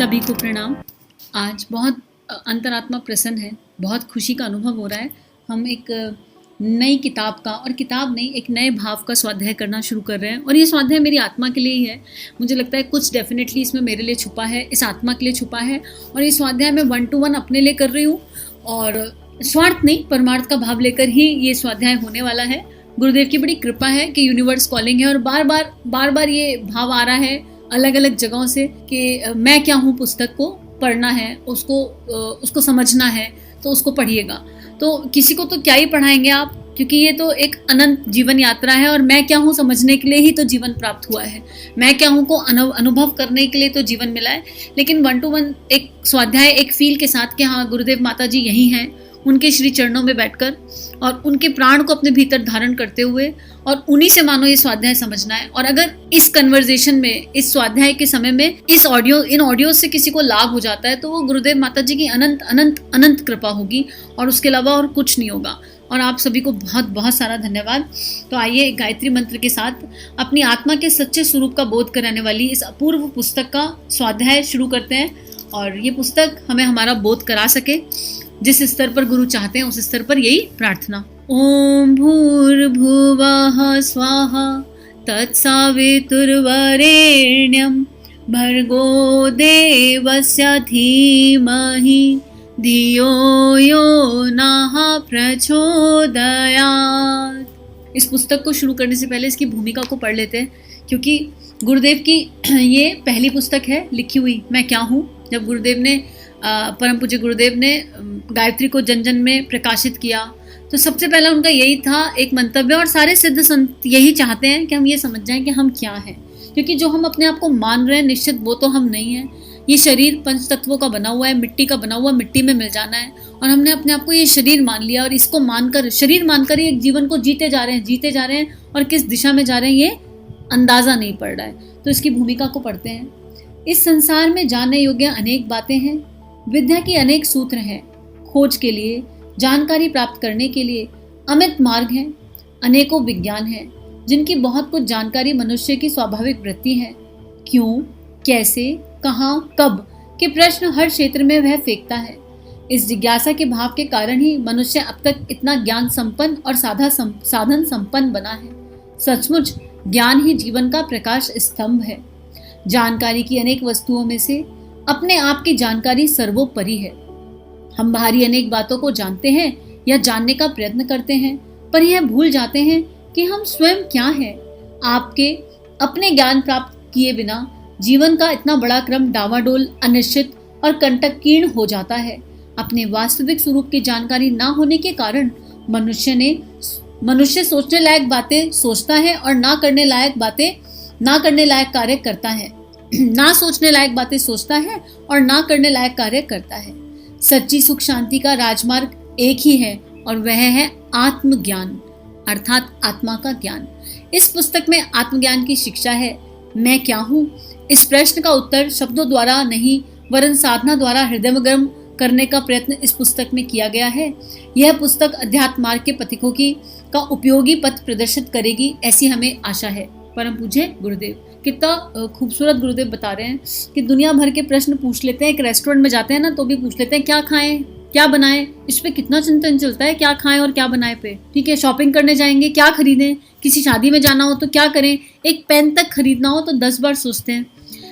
सभी को प्रणाम। आज बहुत अंतरात्मा प्रसन्न है, बहुत खुशी का अनुभव हो रहा है। हम एक नई किताब का, और किताब नहीं, एक नए भाव का स्वाध्याय करना शुरू कर रहे हैं। और ये स्वाध्याय मेरी आत्मा के लिए ही है। मुझे लगता है कुछ डेफिनेटली इसमें मेरे लिए छुपा है, इस आत्मा के लिए छुपा है। और ये स्वाध्याय मैं 1 to 1 अपने लिए कर रही हूँ, और स्वार्थ नहीं, परमार्थ का भाव लेकर ही ये स्वाध्याय होने वाला है। गुरुदेव की बड़ी कृपा है कि यूनिवर्स कॉलिंग है, और बार बार ये भाव आ रहा है अलग अलग जगहों से कि मैं क्या हूँ पुस्तक को पढ़ना है, उसको समझना है, तो उसको पढ़िएगा। तो किसी को तो क्या ही पढ़ाएंगे आप, क्योंकि ये तो एक अनंत जीवन यात्रा है। और मैं क्या हूँ समझने के लिए ही तो जीवन प्राप्त हुआ है, मैं क्या हूँ को अनुभव करने के लिए तो जीवन मिला है। लेकिन 1 to 1 एक स्वाध्याय, एक फील के साथ कि हाँ गुरुदेव माता जी यही हैं, उनके श्री चरणों में बैठकर और उनके प्राण को अपने भीतर धारण करते हुए, और उन्हीं से मानो ये स्वाध्याय समझना है। और अगर इस कन्वर्सेशन में, इस स्वाध्याय के समय में इन ऑडियो से किसी को लाभ हो जाता है, तो वो गुरुदेव माता जी की अनंत अनंत अनंत कृपा होगी, और उसके अलावा और कुछ नहीं होगा। और आप सभी को बहुत बहुत सारा धन्यवाद। तो आइए गायत्री मंत्र के साथ अपनी आत्मा के सच्चे स्वरूप का बोध कराने वाली इस अपूर्व पुस्तक का स्वाध्याय शुरू करते हैं। और ये पुस्तक हमें हमारा बोध करा सके, जिस स्तर पर गुरु चाहते हैं उस स्तर पर यही प्रार्थना। ओम भूर्भुवः स्वाहा तत्सवितुर्वरेण्यं भर्गो देवस्य धीमहि धियो यो नः प्रचोदयात्। इस पुस्तक को शुरू करने से पहले इसकी भूमिका को पढ़ लेते हैं, क्योंकि गुरुदेव की ये पहली पुस्तक है लिखी हुई मैं क्या हूँ। जब गुरुदेव ने परम पूज्य गुरुदेव ने गायत्री को जन जन में प्रकाशित किया, तो सबसे पहला उनका यही था एक मंतव्य, और सारे सिद्ध संत यही चाहते हैं कि हम ये समझ जाएं कि हम क्या हैं। क्योंकि जो हम अपने आप को मान रहे हैं, निश्चित वो तो हम नहीं हैं। ये शरीर 5 तत्वों का बना हुआ है, मिट्टी का बना हुआ, मिट्टी में मिल जाना है। और हमने अपने आप को ये शरीर मान लिया, और इसको मानकर, शरीर मानकर ही एक जीवन को जीते जा रहे हैं, और किस दिशा में जा रहे हैं ये अंदाजा नहीं पड़ रहा है। तो इसकी भूमिका को पढ़ते हैं। इस संसार में जानने योग्य अनेक बातें हैं, विद्या की अनेक सूत्र हैं, खोज के लिए, जानकारी प्राप्त करने के लिए अमित मार्ग हैं, अनेकों विज्ञान हैं, जिनकी बहुत कुछ जानकारी मनुष्य की स्वाभाविक वृत्ति है। क्यों, कैसे, कहाँ, कब के प्रश्न हर क्षेत्र में वह फेंकता है। इस जिज्ञासा के भाव के कारण ही मनुष्य अब तक इतना ज्ञान संपन्न और साधन संपन्न बना है। सचमुच ज्ञान ही जीवन का प्रकाश स्तंभ है। जानकारी की अनेक वस्तुओं में से अपने आप की जानकारी सर्वोपरि है। हम बाहरी अनेक बातों को जानते हैं या जानने का प्रयत्न करते हैं, पर यह भूल जाते हैं कि हम स्वयं क्या हैं। आपके अपने ज्ञान प्राप्त किए बिना जीवन का इतना बड़ा क्रम डावाडोल, अनिश्चित और कंटकीर्ण हो जाता है। अपने वास्तविक स्वरूप की जानकारी ना होने के कारण मनुष्य सोचने लायक बातें सोचता है, और ना करने लायक कार्य करता है। ना सोचने लायक बातें सोचता है और ना करने लायक कार्य करता है। सच्ची सुख शांति का राजमार्ग एक ही है, और वह है आत्मज्ञान, अर्थात आत्मा का ज्ञान। इस पुस्तक में आत्मज्ञान की शिक्षा है। मैं क्या हूँ, इस प्रश्न का उत्तर शब्दों द्वारा नहीं, वरन साधना द्वारा हृदयंगम करने का प्रयत्न इस पुस्तक में किया गया है। यह पुस्तक अध्यात्म मार्ग के पथिकों का उपयोगी पथ प्रदर्शित करेगी, ऐसी हमें आशा है। परम पूज्य गुरुदेव। कितना खूबसूरत गुरुदेव बता रहे हैं कि दुनिया भर के प्रश्न पूछ लेते हैं। एक रेस्टोरेंट में जाते हैं ना, तो भी पूछ लेते हैं क्या खाएं, क्या बनाएं। इस पे कितना चिंतन चलता है, क्या खाएं और क्या बनाएं पे। ठीक है, शॉपिंग करने जाएंगे, क्या खरीदें, किसी शादी में जाना हो तो क्या करें, एक पेन तक खरीदना हो तो 10 बार सोचते हैं।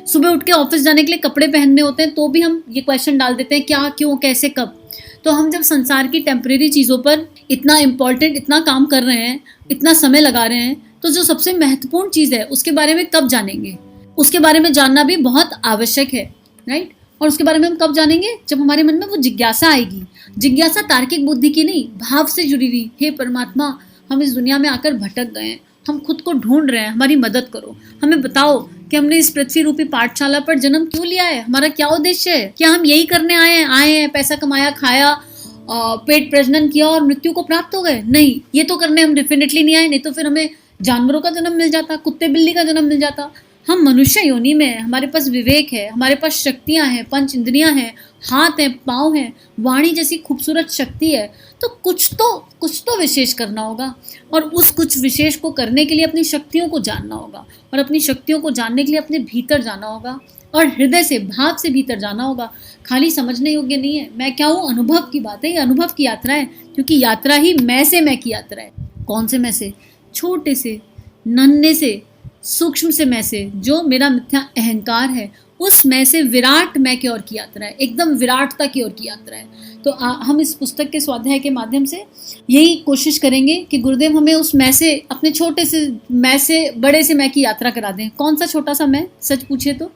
सुबह उठ के ऑफिस जाने के लिए कपड़े पहनने होते हैं, तो भी हम ये क्वेश्चन डाल देते हैं क्या, क्यों, कैसे, कब। तो हम जब संसार की टेम्परेरी चीज़ों पर इतना इम्पोर्टेंट, इतना काम कर रहे हैं, इतना समय लगा रहे हैं, तो जो सबसे महत्वपूर्ण चीज़ है उसके बारे में कब जानेंगे। उसके बारे में जानना भी बहुत आवश्यक है, राइट। और उसके बारे में हम कब जानेंगे, जब हमारे मन में वो जिज्ञासा आएगी। जिज्ञासा तार्किक बुद्धि की नहीं, भाव से जुड़ी हुई। हे परमात्मा, हम इस दुनिया में आकर भटक गए हैं, हम खुद को ढूंढ रहे हैं, हमारी मदद करो। हमें बताओ कि हमने इस पृथ्वी रूपी पाठशाला पर जन्म क्यों लिया है, हमारा क्या उद्देश्य है। क्या हम यही करने आए हैं, पैसा कमाया, खाया, पेट प्रजनन किया और मृत्यु को प्राप्त हो गए? नहीं, ये तो करने हम डेफिनेटली नहीं आए, नहीं तो फिर हमें जानवरों का जन्म मिल जाता, कुत्ते बिल्ली का जन्म मिल जाता। हम मनुष्य योनि में हैं, हमारे पास विवेक है, हमारे पास शक्तियां हैं, 5 इंद्रियां हैं, हाथ हैं, पाँव हैं, वाणी जैसी खूबसूरत शक्ति है। तो कुछ तो विशेष करना होगा, और उस कुछ विशेष को करने के लिए अपनी शक्तियों को जानना होगा, और अपनी शक्तियों को जानने के लिए अपने भीतर जाना होगा, और हृदय से, भाव से भीतर जाना होगा। खाली समझने योग्य नहीं है। मैं क्या हूँ, अनुभव की बात है, ये अनुभव की यात्रा है, क्योंकि यात्रा ही मैं से मैं की यात्रा है। कौन से मैं से? छोटे से, नन्हे से, सूक्ष्म से मैं से, जो मेरा मिथ्या अहंकार है, उस मैं से विराट मैं की ओर की यात्रा है, एकदम विराटता की ओर की यात्रा है। तो हम इस पुस्तक के स्वाध्याय के माध्यम से यही कोशिश करेंगे कि गुरुदेव हमें उस मैं से, अपने छोटे से मैं से बड़े से मैं की यात्रा करा दें। कौन सा छोटा सा मैं? सच पूछे तो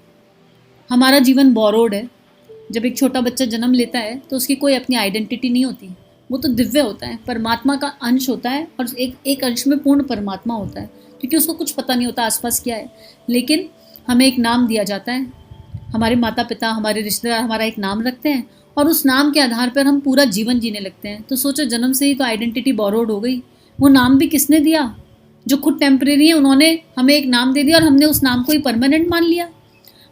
हमारा जीवन बोरोड है। जब एक छोटा बच्चा जन्म लेता है तो उसकी कोई अपनी आइडेंटिटी नहीं होती, वो तो दिव्य होता है, परमात्मा का अंश होता है, और एक अंश में पूर्ण परमात्मा होता है, क्योंकि उसको कुछ पता नहीं होता आसपास क्या है। लेकिन हमें एक नाम दिया जाता है, हमारे माता पिता, हमारे रिश्तेदार हमारा एक नाम रखते हैं, और उस नाम के आधार पर हम पूरा जीवन जीने लगते हैं। तो सोचो, जन्म से ही तो आइडेंटिटी बोरोड हो गई। वो नाम भी किसने दिया? जो खुद टेम्परेरी है, उन्होंने हमें एक नाम दे दिया और हमने उस नाम को ही परमानेंट मान लिया।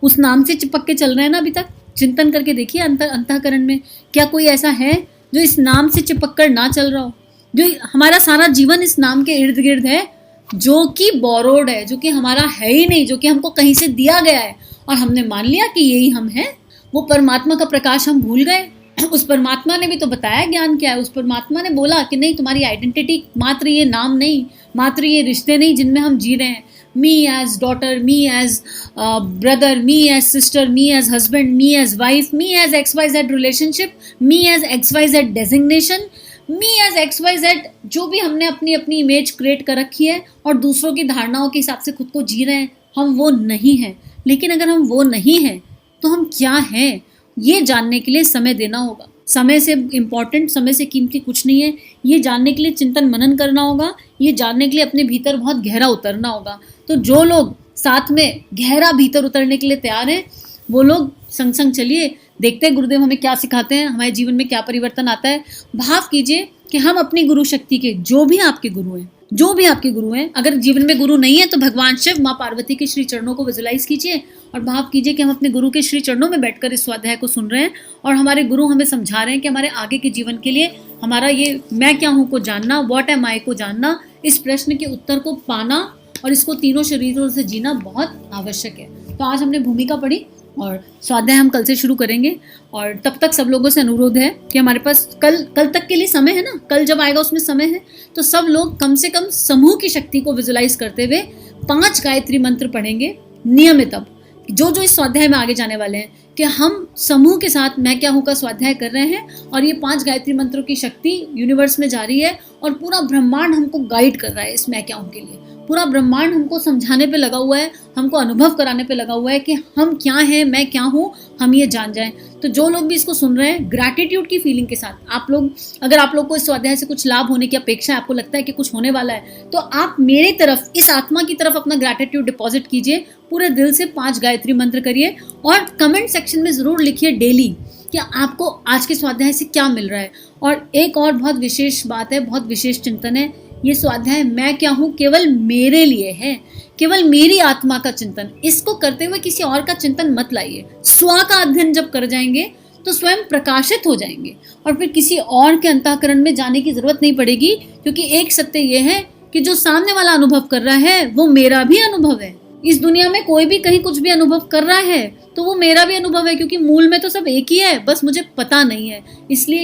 उस नाम से चिपक के चल रहे हैं ना अभी तक। चिंतन करके देखिए अंतःकरण में, क्या कोई ऐसा है जो इस नाम से चिपक कर ना चल रहा हो? जो हमारा सारा जीवन इस नाम के इर्द गिर्द है, जो कि बोरोड है, जो कि हमारा है ही नहीं, जो कि हमको कहीं से दिया गया है, और हमने मान लिया कि यही हम हैं। वो परमात्मा का प्रकाश हम भूल गए। उस परमात्मा ने भी तो बताया ज्ञान क्या है। उस परमात्मा ने बोला कि नहीं, तुम्हारी आइडेंटिटी मात्र ये नाम नहीं, मात्र ये रिश्ते नहीं जिनमें हम जी रहे हैं। Me as daughter, me as brother, me as sister, me as husband, me as wife, me as XYZ relationship, me as XYZ designation, me as XYZ जो भी हमने अपनी अपनी इमेज क्रिएट कर रखी है और दूसरों की धारणाओं के हिसाब से खुद को जी रहे हैं, हम वो नहीं हैं। लेकिन अगर हम वो नहीं हैं तो हम क्या हैं, ये जानने के लिए समय देना होगा। समय से इम्पॉर्टेंट, समय से कीमती कुछ नहीं है। ये जानने के लिए चिंतन मनन करना होगा, ये जानने के लिए अपने भीतर बहुत गहरा उतरना होगा। तो जो लोग साथ में गहरा भीतर उतरने के लिए तैयार हैं, वो लोग संग संग चलिए, देखते हैं गुरुदेव हमें क्या सिखाते हैं, हमारे जीवन में क्या परिवर्तन आता है। भाव कीजिए कि हम अपनी गुरु शक्ति के, जो भी आपके गुरु हैं, जो भी आपके गुरु हैं, अगर जीवन में गुरु नहीं है तो भगवान शिव, माँ पार्वती के श्री चरणों को विजुलाइज कीजिए और भाव कीजिए कि हम अपने गुरु के श्री चरणों में बैठकर इस स्वाध्याय को सुन रहे हैं, और हमारे गुरु हमें समझा रहे हैं कि हमारे आगे के जीवन के लिए हमारा ये मैं क्या हूँ को जानना, व्हाट एम आई को जानना, इस प्रश्न के उत्तर को पाना और इसको तीनों शरीरों से जीना बहुत आवश्यक है। तो आज हमने भूमिका पढ़ी और स्वाध्याय हम कल से शुरू करेंगे, और तब तक सब लोगों से अनुरोध है कि हमारे पास कल तक के लिए समय है ना, कल जब आएगा उसमें समय है, तो सब लोग कम से कम समूह की शक्ति को विजुलाइज करते हुए 5 गायत्री मंत्र पढ़ेंगे नियमित। अब जो इस स्वाध्याय में आगे जाने वाले हैं कि हम समूह के साथ मैं क्या हूँ का स्वाध्याय कर रहे हैं, और ये 5 गायत्री मंत्रों की शक्ति यूनिवर्स में जारी है, और पूरा ब्रह्मांड हमको गाइड कर रहा है इस मैं क्या हूँ के लिए। पूरा ब्रह्मांड हमको समझाने पे लगा हुआ है, हमको अनुभव कराने पे लगा हुआ है कि हम क्या हैं, मैं क्या हूँ, हम ये जान जाएं। तो जो लोग भी इसको सुन रहे हैं, ग्रैटिट्यूड की फीलिंग के साथ, आप लोग, अगर आप लोग को इस स्वाध्याय से कुछ लाभ होने की अपेक्षा है, आपको लगता है कि कुछ होने वाला है, तो आप मेरे तरफ, इस आत्मा की तरफ अपना ग्रैटिट्यूड डिपॉजिट कीजिए। पूरे दिल से 5 गायत्री मंत्र करिए और कमेंट सेक्शन में जरूर लिखिए डेली कि आपको आज के स्वाध्याय से क्या मिल रहा है। और एक और बहुत विशेष बात है, बहुत विशेष चिंतन है, ये स्वाध्याय मैं क्या हूँ केवल मेरे लिए है, केवल मेरी आत्मा का चिंतन। इसको करते हुए किसी और का चिंतन मत लाइए। स्व का अध्ययन जब कर जाएंगे तो स्वयं प्रकाशित हो जाएंगे, और फिर किसी और के अंतःकरण में जाने की जरूरत नहीं पड़ेगी, क्योंकि एक सत्य ये है कि जो सामने वाला अनुभव कर रहा है वो मेरा भी अनुभव है। इस दुनिया में कोई भी कहीं कुछ भी अनुभव कर रहा है तो वो मेरा भी अनुभव है, क्योंकि मूल में तो सब एक ही है, बस मुझे पता नहीं है। इसलिए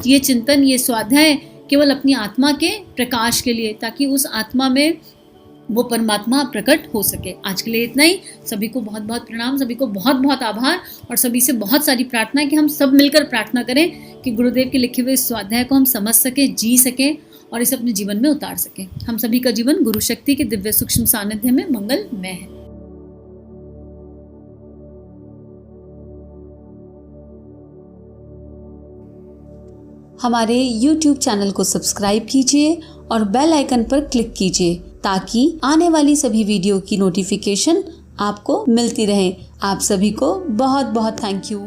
ये चिंतन, ये स्वाध्याय केवल अपनी आत्मा के प्रकाश के लिए, ताकि उस आत्मा में वो परमात्मा प्रकट हो सके। आज के लिए इतना ही। सभी को बहुत बहुत प्रणाम, सभी को बहुत बहुत आभार, और सभी से बहुत सारी प्रार्थना कि हम सब मिलकर प्रार्थना करें कि गुरुदेव के लिखे हुए इस स्वाध्याय को हम समझ सके, जी सके और इसे अपने जीवन में उतार सके। हम सभी का जीवन गुरु शक्ति के दिव्य सूक्ष्म सानिध्य में मंगलमय है। हमारे YouTube चैनल को सब्सक्राइब कीजिए और बेल आइकन पर क्लिक कीजिए, ताकि आने वाली सभी वीडियो की नोटिफिकेशन आपको मिलती रहे। आप सभी को बहुत बहुत थैंक यू।